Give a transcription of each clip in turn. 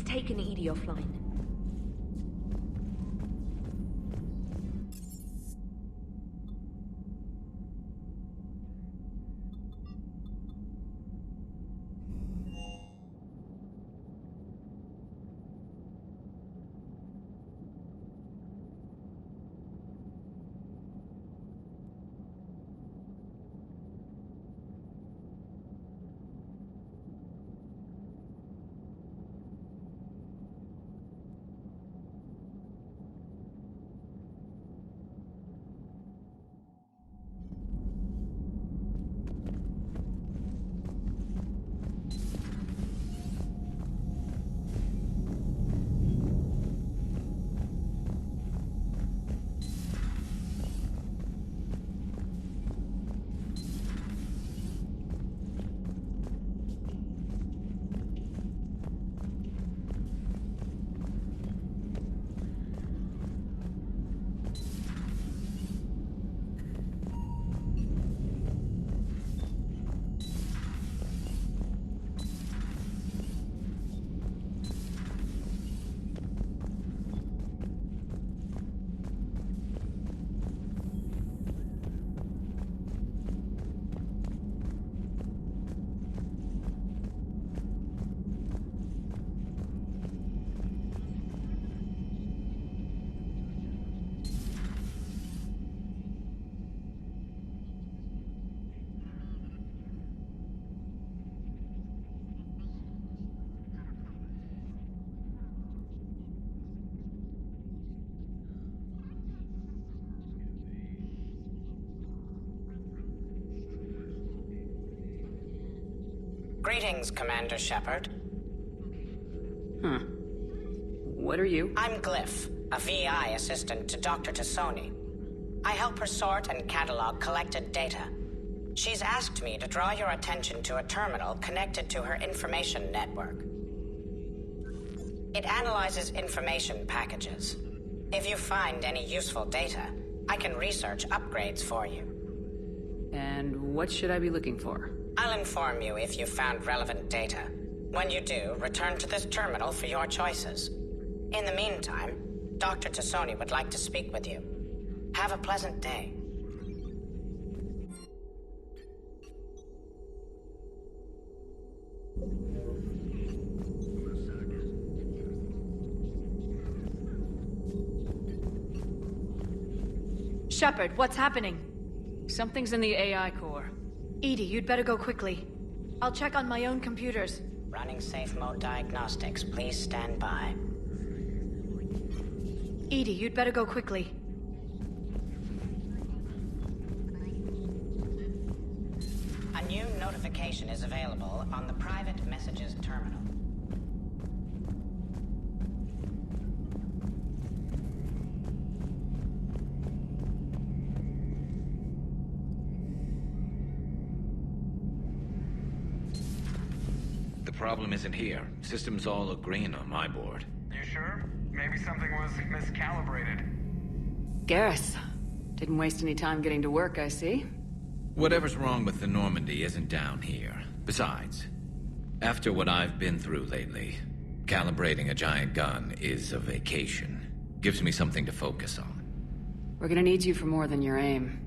taken Edie offline. Greetings, Commander Shepard. What are you? I'm Glyph, a VI assistant to Dr. Tassoni. I help her sort and catalog collected data. She's asked me to draw your attention to a terminal connected to her information network. It analyzes information packages. If you find any useful data, I can research upgrades for you. And what should I be looking for? I'll inform you if you've found relevant data. When you do, return to this terminal for your choices. In the meantime, Dr. Tassoni would like to speak with you. Have a pleasant day. Shepard, what's happening? Something's in the AI core. Edie, you'd better go quickly. I'll check on my own computers. Running safe mode diagnostics. Please stand by. Edie, you'd better go quickly. A new notification is available on the private messages terminal. The problem isn't here. Systems all agreeing on my board. You sure? Maybe something was miscalibrated. Garrus. Didn't waste any time getting to work, I see. Whatever's wrong with the Normandy isn't down here. Besides, after what I've been through lately, calibrating a giant gun is a vacation. Gives me something to focus on. We're gonna need you for more than your aim.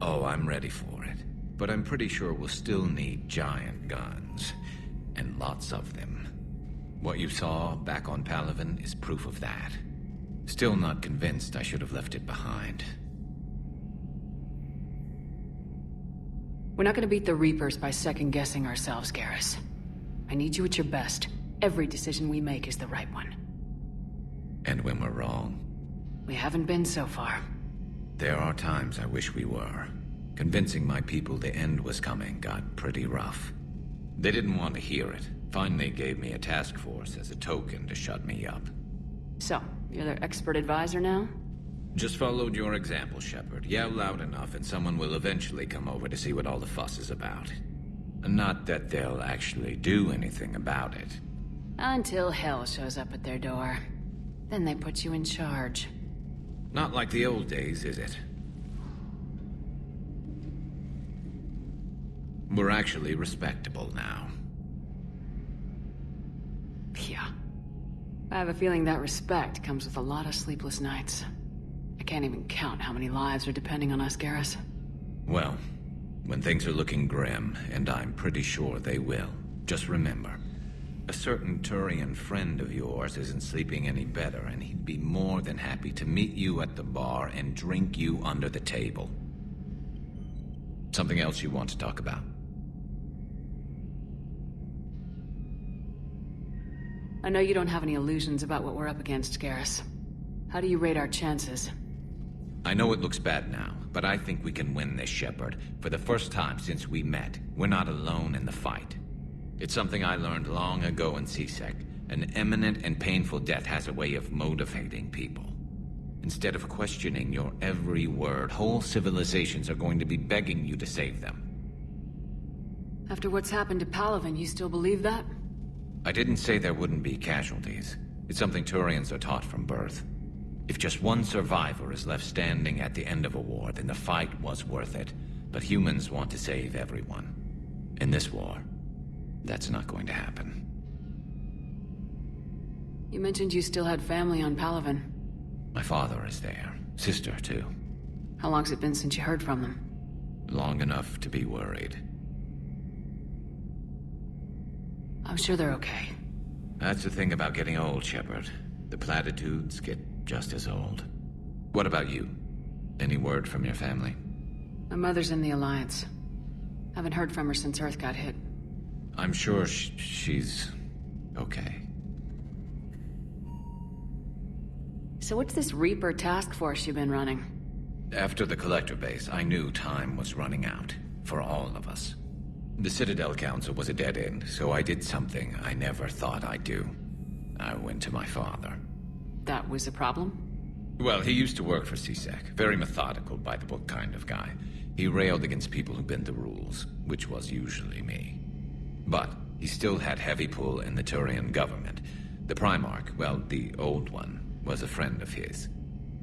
Oh, I'm ready for it. But I'm pretty sure we'll still need giant guns. And lots of them. What you saw back on Palaven is proof of that. Still not convinced I should have left it behind. We're not gonna beat the Reapers by second-guessing ourselves, Garrus. I need you at your best. Every decision we make is the right one. And when we're wrong? We haven't been so far. There are times I wish we were. Convincing my people the end was coming got pretty rough. They didn't want to hear it. Finally gave me a task force as a token to shut me up. So, you're their expert advisor now? Just followed your example, Shepard. Yell loud enough and someone will eventually come over to see what all the fuss is about. Not that they'll actually do anything about it. Until hell shows up at their door. Then they put you in charge. Not like the old days, is it? We're actually respectable now. Yeah. I have a feeling that respect comes with a lot of sleepless nights. I can't even count how many lives are depending on us, Garrus. Well, when things are looking grim, and I'm pretty sure they will, just remember, a certain Turian friend of yours isn't sleeping any better, and he'd be more than happy to meet you at the bar and drink you under the table. Something else you want to talk about? I know you don't have any illusions about what we're up against, Garrus. How do you rate our chances? I know it looks bad now, but I think we can win this, Shepard. For the first time since we met, we're not alone in the fight. It's something I learned long ago in CSEC. An imminent and painful death has a way of motivating people. Instead of questioning your every word, whole civilizations are going to be begging you to save them. After what's happened to Palaven, you still believe that? I didn't say there wouldn't be casualties. It's something Turians are taught from birth. If just one survivor is left standing at the end of a war, then the fight was worth it. But humans want to save everyone. In this war, that's not going to happen. You mentioned you still had family on Palaven. My father is there. Sister, too. How long's it been since you heard from them? Long enough to be worried. I'm sure they're okay. That's the thing about getting old, Shepard. The platitudes get just as old. What about you? Any word from your family? My mother's in the Alliance. Haven't heard from her since Earth got hit. I'm sure she's okay. So what's this Reaper task force you've been running? After the Collector base, I knew time was running out. For all of us. The Citadel Council was a dead end, so I did something I never thought I'd do. I went to my father. That was a problem? Well, he used to work for CSEC. Very methodical, by-the-book kind of guy. He railed against people who bent the rules, which was usually me. But he still had heavy pull in the Turian government. The Primarch, well, the old one, was a friend of his.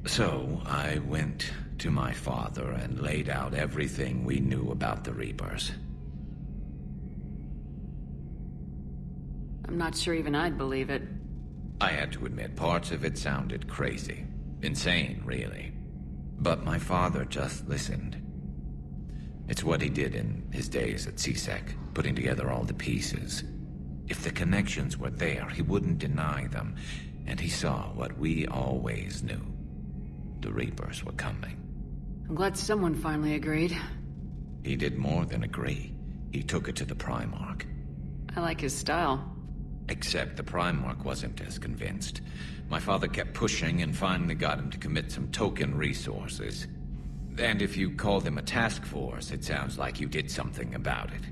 So I went to my father and laid out everything we knew about the Reapers. I'm not sure even I'd believe it. I had to admit, parts of it sounded crazy. Insane, really. But my father just listened. It's what he did in his days at CSEC, putting together all the pieces. If the connections were there, he wouldn't deny them. And he saw what we always knew. The Reapers were coming. I'm glad someone finally agreed. He did more than agree. He took it to the Primarch. I like his style. Except the Primarch wasn't as convinced. My father kept pushing and finally got him to commit some token resources. And if you call them a task force, it sounds like you did something about it.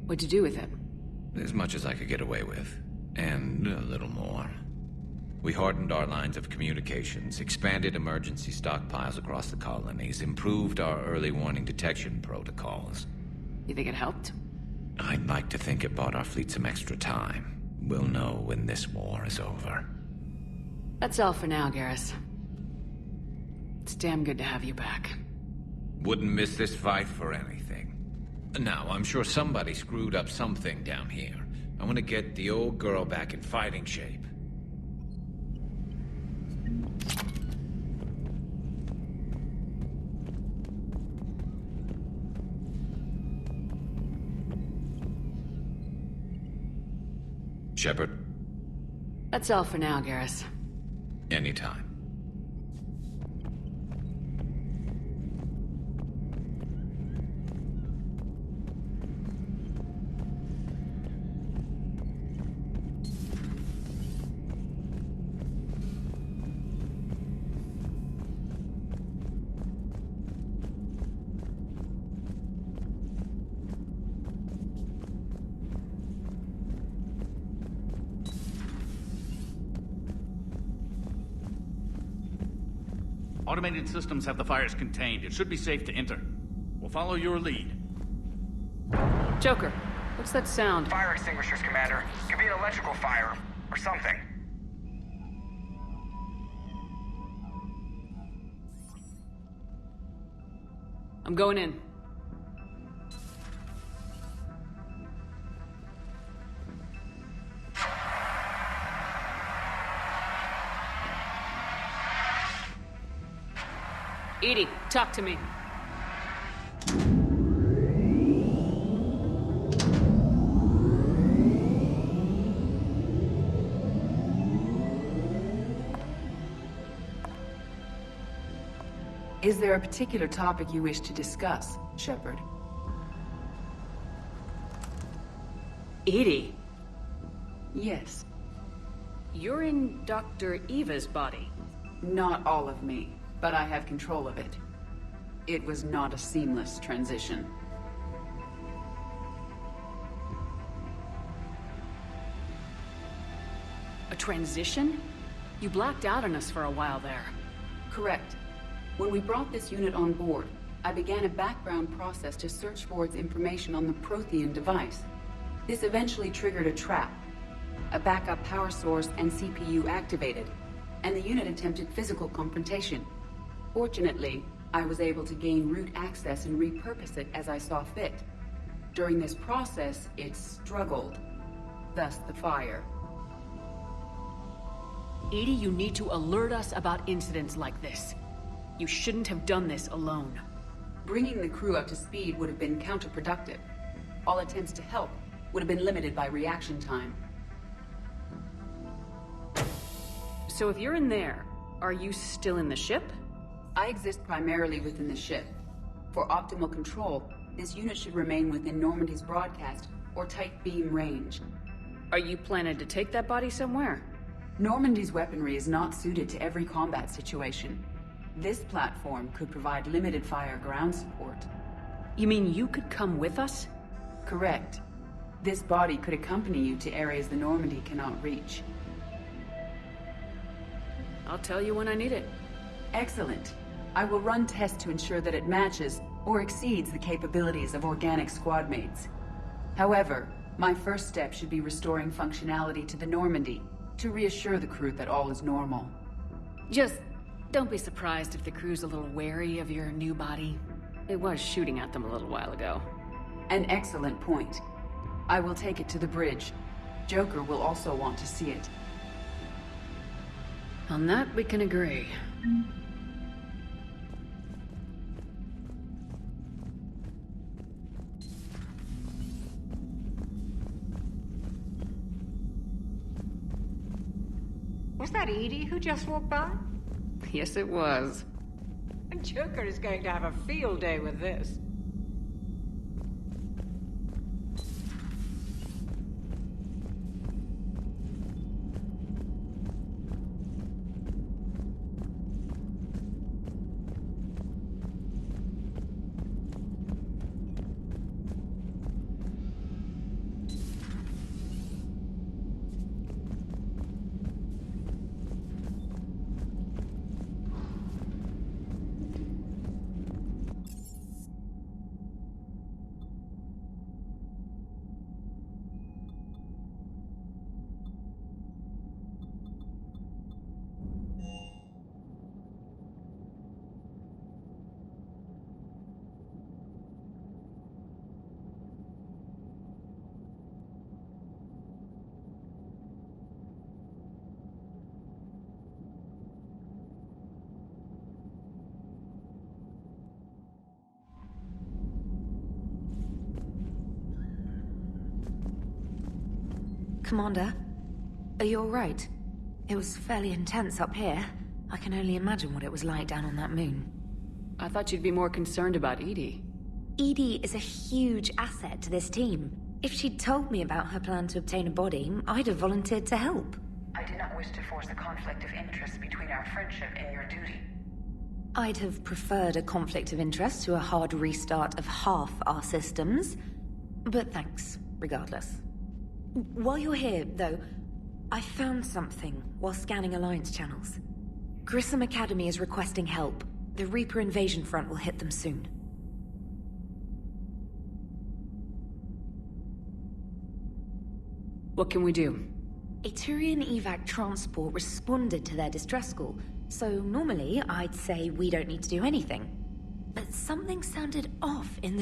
What'd you do with it? As much as I could get away with. And a little more. We hardened our lines of communications, expanded emergency stockpiles across the colonies, improved our early warning detection protocols. You think it helped? I'd like to think it bought our fleet some extra time. We'll know when this war is over. That's all for now, Garrus. It's damn good to have you back. Wouldn't miss this fight for anything. Now, I'm sure somebody screwed up something down here. I want to get the old girl back in fighting shape. Shepard? That's all for now, Garrus. Anytime. Automated systems have the fires contained. It should be safe to enter. We'll follow your lead. Joker, what's that sound? Fire extinguishers, Commander. Could be an electrical fire, or something. I'm going in. EDI, talk to me. Is there a particular topic you wish to discuss, Shepard? EDI, Yes. you're in Dr. Eva's body. Not all of me, but I have control of it. It was not a seamless transition. A transition? You blacked out on us for a while there. Correct. When we brought this unit on board, I began a background process to search for its information on the Prothean device. This eventually triggered a trap. A backup power source and CPU activated, and the unit attempted physical confrontation. Fortunately, I was able to gain root access and repurpose it as I saw fit. During this process, it struggled. Thus the fire. EDI, you need to alert us about incidents like this. You shouldn't have done this alone. Bringing the crew up to speed would have been counterproductive. All attempts to help would have been limited by reaction time. So if you're in there, are you still in the ship? I exist primarily within the ship. For optimal control, this unit should remain within Normandy's broadcast or tight beam range. Are you planning to take that body somewhere? Normandy's weaponry is not suited to every combat situation. This platform could provide limited fire ground support. You mean you could come with us? Correct. This body could accompany you to areas the Normandy cannot reach. I'll tell you when I need it. Excellent. I will run tests to ensure that it matches or exceeds the capabilities of organic squad mates. However, my first step should be restoring functionality to the Normandy to reassure the crew that all is normal. Just don't be surprised if the crew's a little wary of your new body. It was shooting at them a little while ago. An excellent point. I will take it to the bridge. Joker will also want to see it. On that, we can agree. Was that EDI who just walked by? Yes, it was. And Joker is going to have a field day with this. Commander, are you alright? It was fairly intense up here. I can only imagine what it was like down on that moon. I thought you'd be more concerned about EDI. EDI is a huge asset to this team. If she'd told me about her plan to obtain a body, I'd have volunteered to help. I did not wish to force a conflict of interest between our friendship and your duty. I'd have preferred a conflict of interest to a hard restart of half our systems. But thanks, regardless. While you're here, though, I found something while scanning Alliance channels. Grissom Academy is requesting help. The Reaper invasion front will hit them soon. What can we do? A Turian evac transport responded to their distress call, so normally I'd say we don't need to do anything. But something sounded off in the